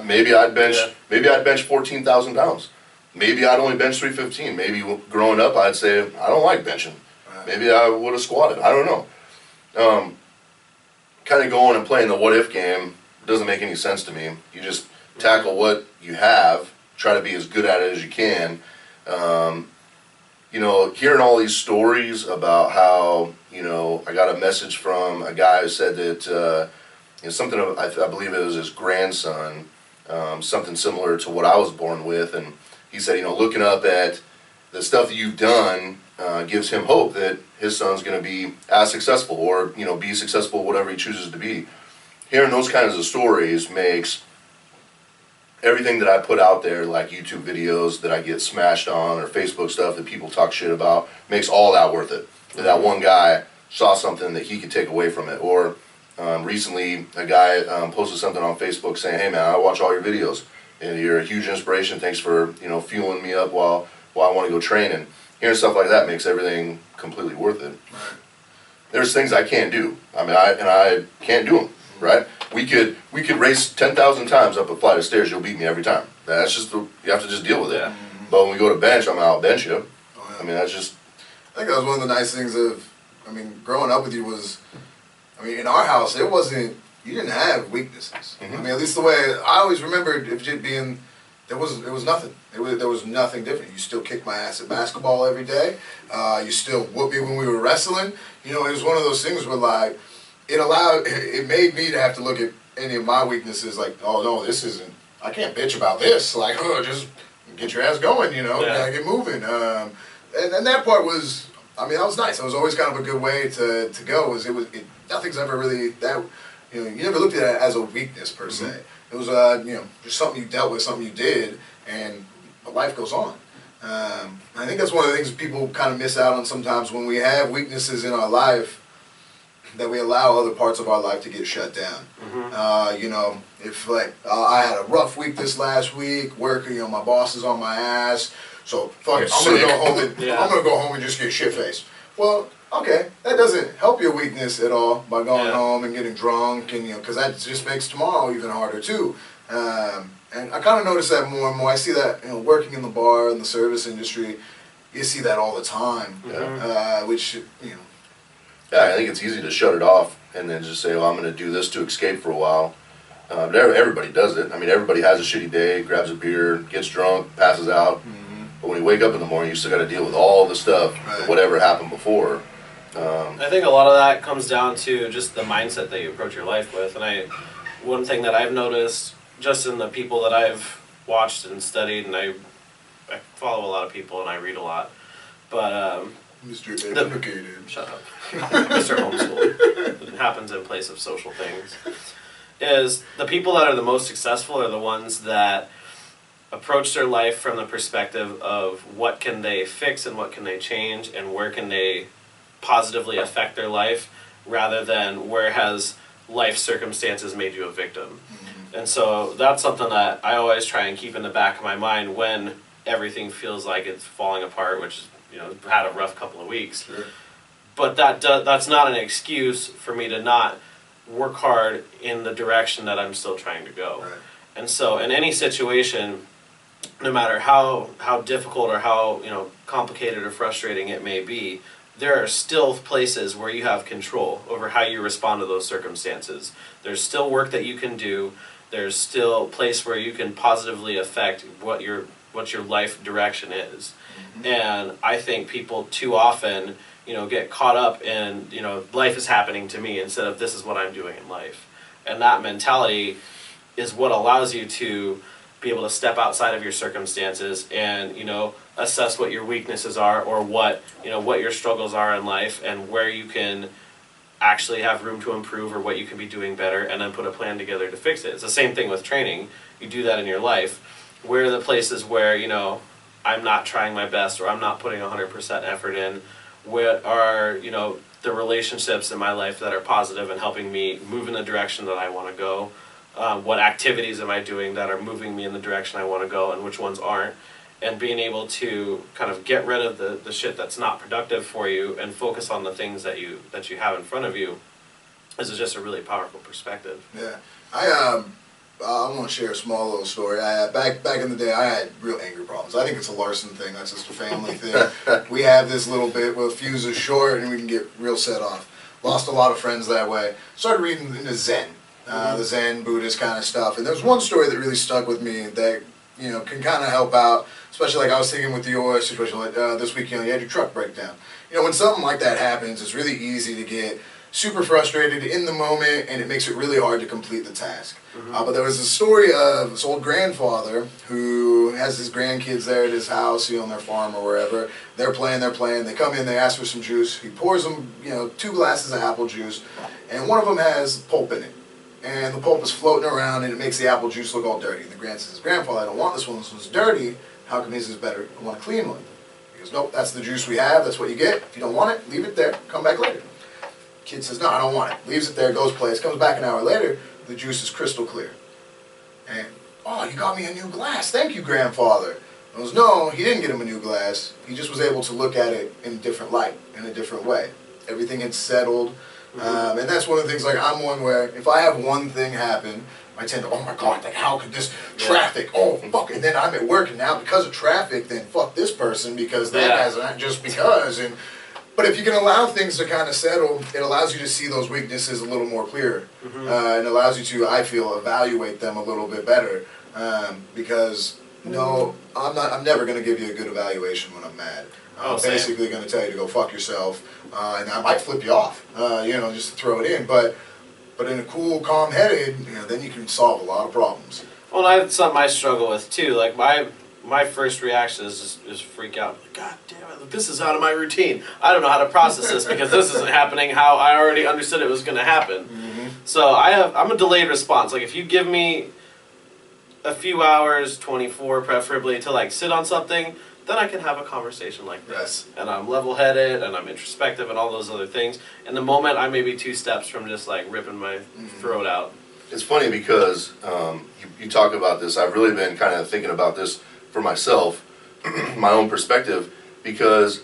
Maybe I'd bench 14,000 pounds. Maybe I'd only bench 315. Maybe growing up I'd say I don't like benching. Maybe I would have squatted. I don't know. Kind of going and playing the what if game doesn't make any sense to me. You just tackle what you have, try to be as good at it as you can. You know, hearing all these stories about how, you know, I got a message from a guy who said that, you know, something, I believe it was his grandson, something similar to what I was born with, and he said, you know, looking up at the stuff that you've done gives him hope that his son's going to be as successful, or, you know, be successful whatever he chooses to be. Hearing those kinds of stories makes everything that I put out there, like YouTube videos that I get smashed on, or Facebook stuff that people talk shit about, makes all that worth it. That one guy saw something that he could take away from it. Or recently, a guy posted something on Facebook saying, "Hey man, I watch all your videos, and you're a huge inspiration. Thanks for, you know, fueling me up while I want to go train." And hearing stuff like that makes everything completely worth it. Right. There's things I can't do. I mean, I can't do them. Right? We could race 10,000 times up a flight of stairs. You'll beat me every time. That's just you have to just deal with it. Yeah. But when we go to bench, I'm out bench you. Oh, yeah. I mean, that's just. I think that was one of the nice things of, I mean, growing up with you was, I mean, in our house, it wasn't, you didn't have weaknesses. I mean, at least the way I always remembered it being, it was nothing. There was nothing different. You still kicked my ass at basketball every day. You still whooped me when we were wrestling. You know, it was one of those things where, like, it made me to have to look at any of my weaknesses like, oh no, this isn't, I can't bitch about this. Like, oh, just get your ass going, you know, gotta get moving. And that part was, I mean, that was nice. It was always kind of a good way to go. Nothing's ever really that, you know, you never looked at it as a weakness per se. It was, you know, just something you dealt with, something you did, and life goes on. I think that's one of the things people kind of miss out on sometimes when we have weaknesses in our life, that we allow other parts of our life to get shut down. You know, if like I had a rough week this last week, working, you know, my boss is on my ass, so fuck it, I'm gonna go home and just get shit faced. Well, okay, that doesn't help your weakness at all by going home and getting drunk, and you know, because that just makes tomorrow even harder too. And I kind of notice that more and more. I see that, you know, working in the bar and the service industry, you see that all the time, which, you know. Yeah, I think it's easy to shut it off and then just say, well, I'm going to do this to escape for a while. But everybody does it. I mean, everybody has a shitty day, grabs a beer, gets drunk, passes out. But when you wake up in the morning, you still got to deal with all the stuff, whatever happened before. I think a lot of that comes down to just the mindset that you approach your life with. And one thing that I've noticed just in the people that I've watched and studied, and I follow a lot of people and I read a lot, but Mr. Educated. Shut up. Mr. Homeschool. It happens in place of social things. Is the people that are the most successful are the ones that approach their life from the perspective of what can they fix and what can they change and where can they positively affect their life, rather than where has life circumstances made you a victim. And so that's something that I always try and keep in the back of my mind when everything feels like it's falling apart, which, you know, had a rough couple of weeks. Sure. But that's not an excuse for me to not work hard in the direction that I'm still trying to go. Right. And so in any situation, no matter how difficult or how, you know, complicated or frustrating it may be, there are still places where you have control over how you respond to those circumstances. There's still work that you can do. There's still a place where you can positively affect what your life direction is. And I think people too often, you know, get caught up in, you know, life is happening to me instead of this is what I'm doing in life. And that mentality is what allows you to be able to step outside of your circumstances and, you know, assess what your weaknesses are, or what, you know, what your struggles are in life, and where you can actually have room to improve, or what you can be doing better, and then put a plan together to fix it. It's the same thing with training. You do that in your life. Where are the places where, you know, I'm not trying my best, or I'm not putting 100% effort in? What are, you know, the relationships in my life that are positive and helping me move in the direction that I want to go? What activities am I doing that are moving me in the direction I want to go, and which ones aren't? and being able to kind of get rid of the shit that's not productive for you and focus on the things that you have in front of you is just a really powerful perspective. Yeah, I want to share a small little story. Back in the day, I had real anger problems. I think it's a Larson thing. That's just a family thing. We have this little bit where the fuse is short and we can get real set off. Lost a lot of friends that way. Started reading into Zen, the Zen Buddhist kind of stuff. And there was one story that really stuck with me that can kind of help out. Especially like I was thinking with your situation, like this week, you had your truck breakdown. When something like that happens, it's really easy to get super frustrated in the moment, and it makes it really hard to complete the task. But there was a story of this old grandfather who has his grandkids there at his house, on their farm or wherever. They're playing. They come in, they ask for some juice. He pours them, 2 glasses of apple juice, and one of them has pulp in it. And the pulp is floating around, and it makes the apple juice look all dirty. And the grandson says, "Grandfather, I don't want this one. This one's dirty. How come his is better? I want a clean one." He goes, "Nope, that's the juice we have. That's what you get. If you don't want it, leave it there. Come back later." Kid says, "No, I don't want it." Leaves it there, goes plays, comes back an hour later, the juice is crystal clear. And, "Oh, you got me a new glass. Thank you, grandfather." I goes, "No, he didn't get him a new glass. He just was able to look at it in a different light, in a different way. Everything had settled." And that's one of the things, like, I'm one where if I have one thing happen, I tend to, "Oh my God, like, how could this traffic, oh fuck," and then I'm at work, and now because of traffic, then fuck this person because that guy's not just because. But if you can allow things to kind of settle, it allows you to see those weaknesses a little more clear. And allows you to, I feel, evaluate them a little bit better. Because, no, I'm never going to give you a good evaluation when I'm mad. I'm basically going to tell you to go fuck yourself. And I might flip you off, just to throw it in. But in a cool, calm-headed, then you can solve a lot of problems. Well, that's something I struggle with, too. Like, my first reaction is freak out. Like, God damn it, this is out of my routine. I don't know how to process this because this isn't happening how I already understood it was going to happen. So I'm a delayed response. Like, if you give me a few hours, 24 preferably, to like sit on something, then I can have a conversation like this. And I'm level-headed and I'm introspective and all those other things. And the moment I may be 2 steps from just like ripping my throat out. It's funny because you talk about this. I've really been kind of thinking about this for myself, my own perspective, because,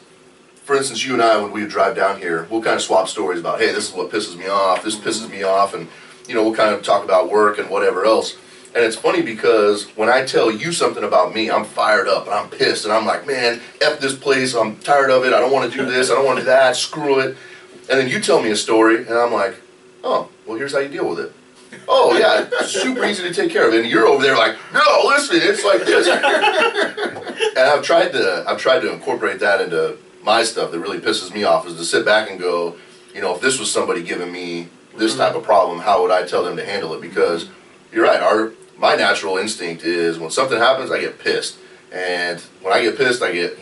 for instance, you and I, when we would drive down here, we'll kind of swap stories about, hey, this is what pisses me off, this pisses me off, and, we'll kind of talk about work and whatever else. And it's funny because when I tell you something about me, I'm fired up and I'm pissed and I'm like, man, F this place, I'm tired of it, I don't want to do this, I don't want to do that, screw it. And then you tell me a story and I'm like, oh, well, here's how you deal with it. Oh yeah, it's super easy to take care of. And you're over there like, no, listen, it's like this. And I've tried to incorporate that into my stuff that really pisses me off, is to sit back and go, if this was somebody giving me this type of problem, how would I tell them to handle it? Because you're right, my natural instinct is when something happens, I get pissed. And when I get pissed, I get,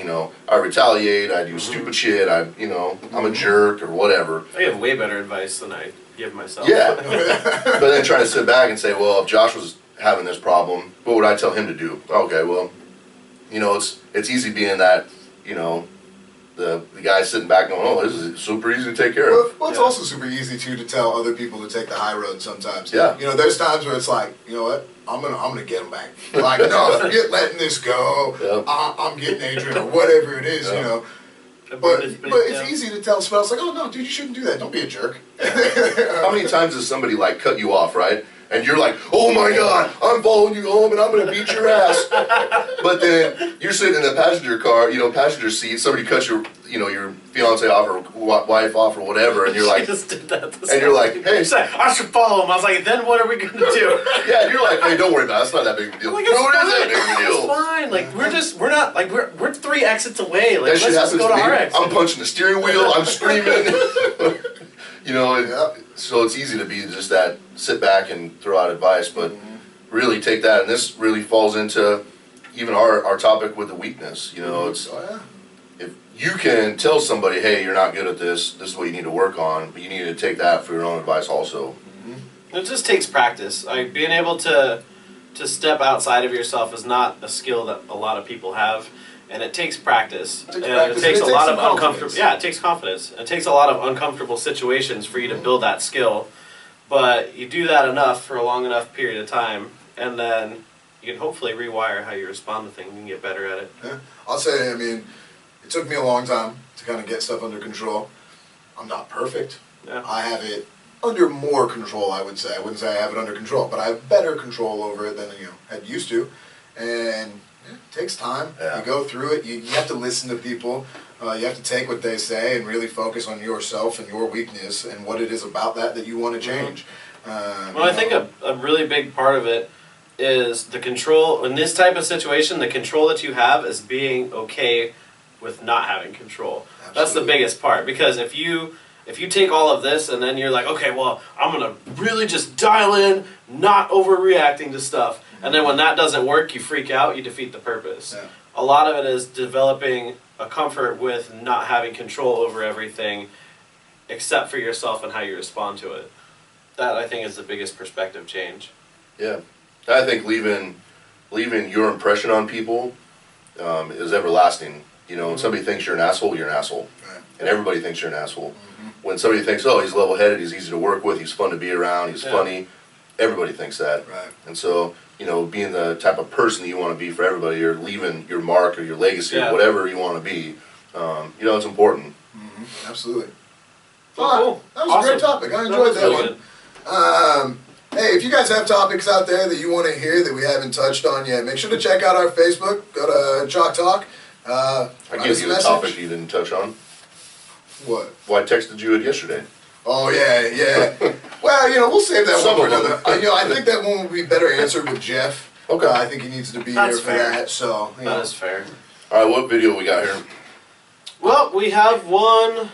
I retaliate, I do stupid shit, I'm a jerk or whatever. I have way better advice than I give myself. Yeah. But then trying to sit back and say, well, if Josh was having this problem, what would I tell him to do? Okay, well, it's easy being that, the guy sitting back going, oh, this is super easy to take care of. Well, it's also super easy, too, to tell other people to take the high road sometimes. Yeah. There's times where it's like, you know what? I'm gonna get him back. Like, no, forget letting this go. Yep. I'm getting Adrian or whatever it is, But it's easy to tell someone else, like, oh, no, dude, you shouldn't do that. Don't be a jerk. How many times has somebody, like, cut you off, right? And you're like, oh my God, I'm following you home and I'm going to beat your ass. But then you're sitting in the passenger car, passenger seat, somebody cuts your fiance off or wife off or whatever, and you're like, just did that and you're like, hey. I should follow him. I was like, then what are we going to do? Yeah, and you're like, hey, don't worry about it. It's not that big of a deal. Like, no, it is that big of a deal. It's fine. Like, we're not, like, we're 3 exits away. Like, That shit let's just go to happens to our me. exit. I'm punching the steering wheel, I'm screaming. So it's easy to be just that, sit back and throw out advice, but really take that, and this really falls into even our topic with the weakness. It's if you can tell somebody, hey, you're not good at this is what you need to work on, but you need to take that for your own advice also. It just takes practice. Like, being able to step outside of yourself is not a skill that a lot of people have. And it takes practice. It takes a lot of uncomfortable. Yeah, it takes confidence. It takes a lot of uncomfortable situations for you to build that skill. But you do that enough for a long enough period of time, and then you can hopefully rewire how you respond to things and get better at it. Yeah. I'll say, I mean, it took me a long time to kind of get stuff under control. I'm not perfect. Yeah. I have it under more control, I would say. I wouldn't say I have it under control, but I have better control over it than, had used to. And it takes time. Yeah. You go through it. You have to listen to people. You have to take what they say and really focus on yourself and your weakness and what it is about that you want to change. Well, I think a really big part of it is the control. In this type of situation, the control that you have is being okay with not having control. Absolutely. That's the biggest part, because if you take all of this and then you're like, okay, well, I'm going to really just dial in, not overreacting to stuff, and then when that doesn't work, you freak out, you defeat the purpose. Yeah. A lot of it is developing a comfort with not having control over everything except for yourself and how you respond to it. That, I think, is the biggest perspective change. Yeah, I think leaving your impression on people is everlasting. When somebody thinks you're an asshole, you're an asshole. Right. And everybody thinks you're an asshole. When somebody thinks, oh, he's level-headed, he's easy to work with, he's fun to be around, he's funny, everybody thinks that. Right. And so, being the type of person that you want to be for everybody, you're leaving your mark or your legacy or whatever you want to be, it's important. Mm-hmm. Absolutely. Cool. That was a great topic. I enjoyed that really one. Hey, if you guys have topics out there that you want to hear that we haven't touched on yet, make sure to check out our Facebook. Go to Chalk Talk. I gave you a topic you didn't touch on. What? Well, I texted you it yesterday. Oh, yeah. Well, we'll save that Some one for of them. another. I think that one will be better answered with Jeff. Okay. I think he needs to be That's here for fair. that. So, That is fair. All right, what video we got here? Well, we have one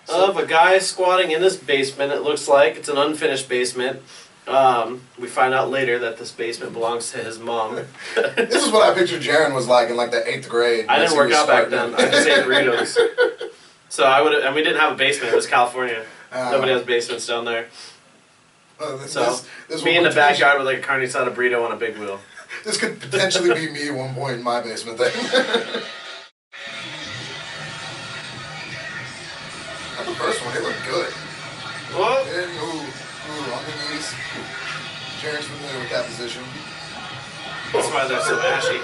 of a guy squatting in this basement, it looks like. It's an unfinished basement. We find out later that this basement belongs to his mom. This is what I pictured Jeron was like in like the 8th grade. I didn't He work was out back starting then. I just ate burritos. So and we didn't have a basement. It was California. Nobody has basements down there. So this me in the will backyard with like a carne asada burrito on a big wheel. This could potentially be me at one point in my basement thing. Not the first one. They look good. What? And, ooh, on the knees. Jeron's familiar with that position. That's why they're so ashy.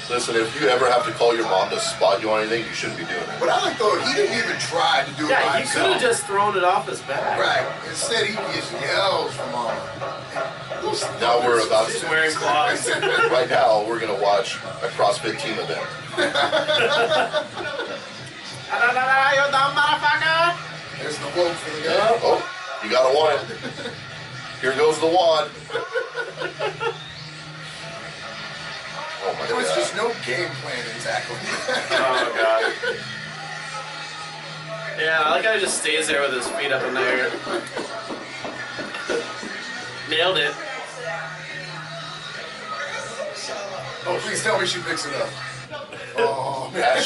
Listen, if you ever have to call your mom to spot you on anything, you shouldn't be doing it. But I like though, he didn't even try to do it by Yeah, he himself. could have just thrown it off his back. Right. Instead, he just yells for mama. Now we're about He's to. wearing claws. Right now, we're going to watch a CrossFit team event. You dumb motherfucker! There's the woke for the guy. Oh, you got to want it. Here goes the wad. Oh my There was God. just no game plan in tackling. Oh god. Yeah, I like how he just stays there with his feet up in the air. Nailed it. Oh, please tell me she picks it up. Oh, man.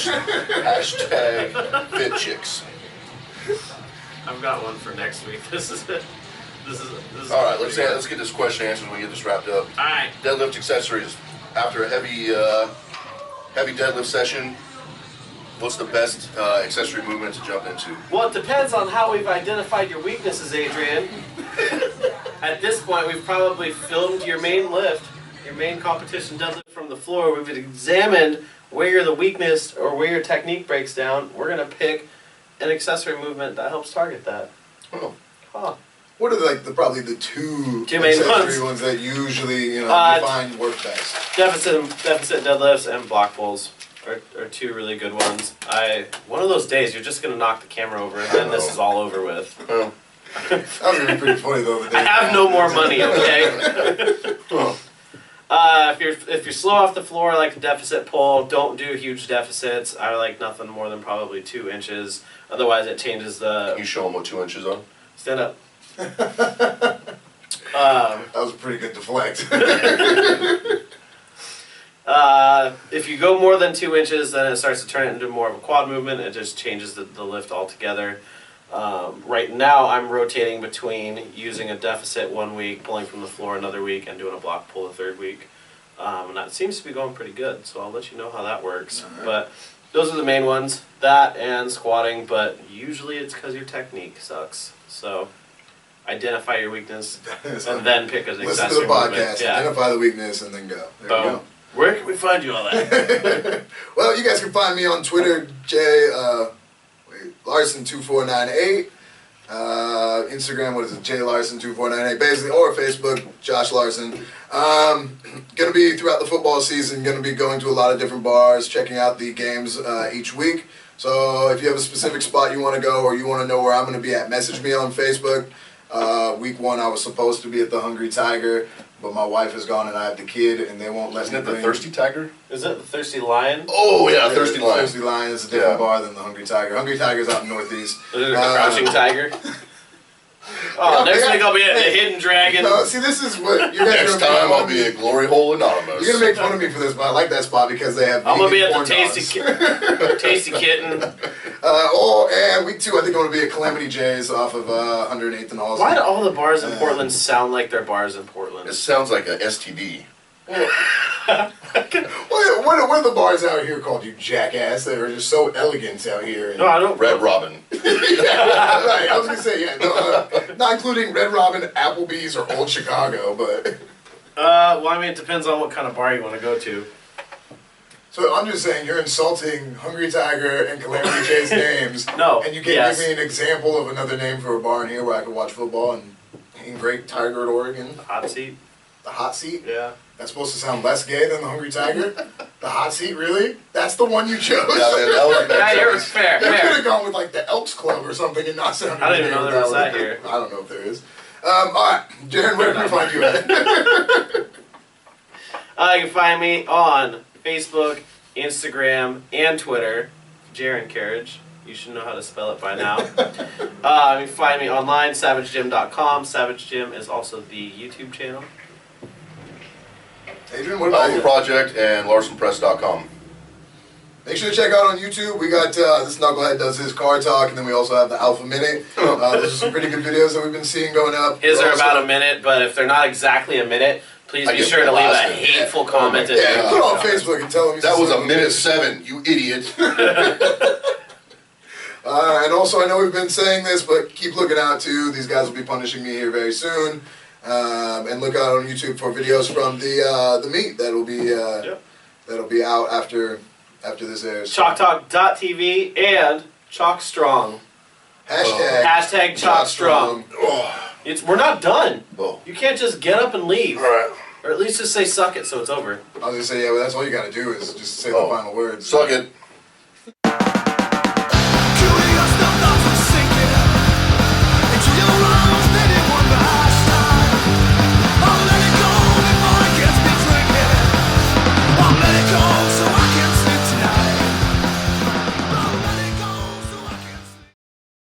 Hashtag fit chicks. I've got one for next week. This is it. This is All right, let's get this question answered when we get this wrapped up. All right. Deadlift accessories. After a heavy deadlift session, what's the best accessory movement to jump into? Well, it depends on how we've identified your weaknesses, Adrian. At this point, we've probably filmed your main lift, your main competition deadlift from the floor. We've examined where the weakness or where your technique breaks down. We're going to pick an accessory movement that helps target that. Oh. Huh. What are probably the two main accessory ones. ones that usually you Uh, find work best? Deficit deadlifts and block pulls are two really good ones. One of those days you're just gonna knock the camera over and then this is all over with. Oh. That was gonna be pretty funny though. I have no more money, okay? If you're slow off the floor, like a deficit pull, don't do huge deficits. I like nothing more than probably 2 inches. Otherwise, it changes Can you the show them what 2 inches are? stand up. That was a pretty good deflect. If you go more than 2 inches, then it starts to turn it into more of a quad movement. It just changes the lift altogether. Right now, I'm rotating between using a deficit 1 week, pulling from the floor another week, and doing a block pull the 3rd week. And that seems to be going pretty good, so I'll let you know how that works. All right. But those are the main ones, that and squatting, but usually it's because your technique sucks. So identify your weakness, and then pick an Listen to accessory the movement. podcast, Yeah. identify the weakness, and then go. There you Boom. go. Where can we find you all that? Well, you guys can find me on Twitter, Larson2498. Instagram, what is it? JLarson2498, basically, or Facebook, Josh Larson. Gonna be throughout the football season. Gonna be going to a lot of different bars, checking out the games each week. So if you have a specific spot you want to go, or you want to know where I'm gonna be at, message me on Facebook. Week 1, I was supposed to be at the Hungry Tiger, but my wife is gone and I have the kid, and they won't let Isn't me. it the bring- Thirsty Tiger? Is it the Thirsty Lion? Oh yeah, Thirsty Lion. Thirsty Lion is a different Yeah. bar than the Hungry Tiger. Hungry Tiger's out in Northeast. Is it a Crouching Tiger? Oh, Yeah, next they week got- I'll be at the hey, Hidden Dragon. No, see, this is what you guys Next are gonna time make I'll fun be of at me. Glory Hole Anonymous. You're gonna make fun of me for this, but I like that spot because they have. I'm gonna be vegan at the corn Tasty dogs. Tasty Kitten. And week 2, I think I'm gonna be at Calamity J's off of 108th and Halsey. Why do all the bars in Portland sound like they're bars in Portland? It sounds like a STD. What are the bars out here called, you jackass? That are just so elegant out here. And, No, I don't. Red Robin. yeah, right. I was gonna say not including Red Robin, Applebee's, or Old Chicago, but. Well, I mean, it depends on what kind of bar you want to go to. So I'm just saying, you're insulting Hungry Tiger and Calamity J's names. No, And you can yes. give me an example of another name for a bar in here where I could watch football and in Great Tiger at Oregon. Hot seat. The Hot Seat? Yeah. That's supposed to sound less gay than the Hungry Tiger? The Hot Seat, really? That's the one you chose? Yeah, man, that was a Yeah, bad you're choice. fair. They could Fair. have gone with like the Elks Club or something and not sounded I don't even gay know with there was one. that here. I don't know if there is. Alright, Jeron, where can we find you at? You can find me on Facebook, Instagram, and Twitter. Jeron Carriage. You should know how to spell it by now. You can find me online, savagegym.com. Savage Gym is also the YouTube channel. Adrian, what about Alpha you? Project and LarsonPress.com. Make sure to check out on YouTube. We got this Knucklehead does his car talk, and then we also have the Alpha Minute. Those are some pretty good videos that we've been seeing going up. His We're are also- about a minute, but if they're not exactly a minute, please I be get sure to leave a blasted. hateful comment. in Yeah, the put it on comments. Facebook and tell them. That was a minute 7, you idiot. And also, I know we've been saying this, but keep looking out too. These guys will be punishing me here very soon. And look out on YouTube for videos from the meet that'll be out after this airs. ChalkTalk.tv and Chalk Strong. Hashtag Chalk Strong. We're not done. Oh. You can't just get up and leave. All right. Or at least just say suck it so it's over. I was gonna say, yeah, but that's all you gotta do is just say the Oh. final words. Suck it.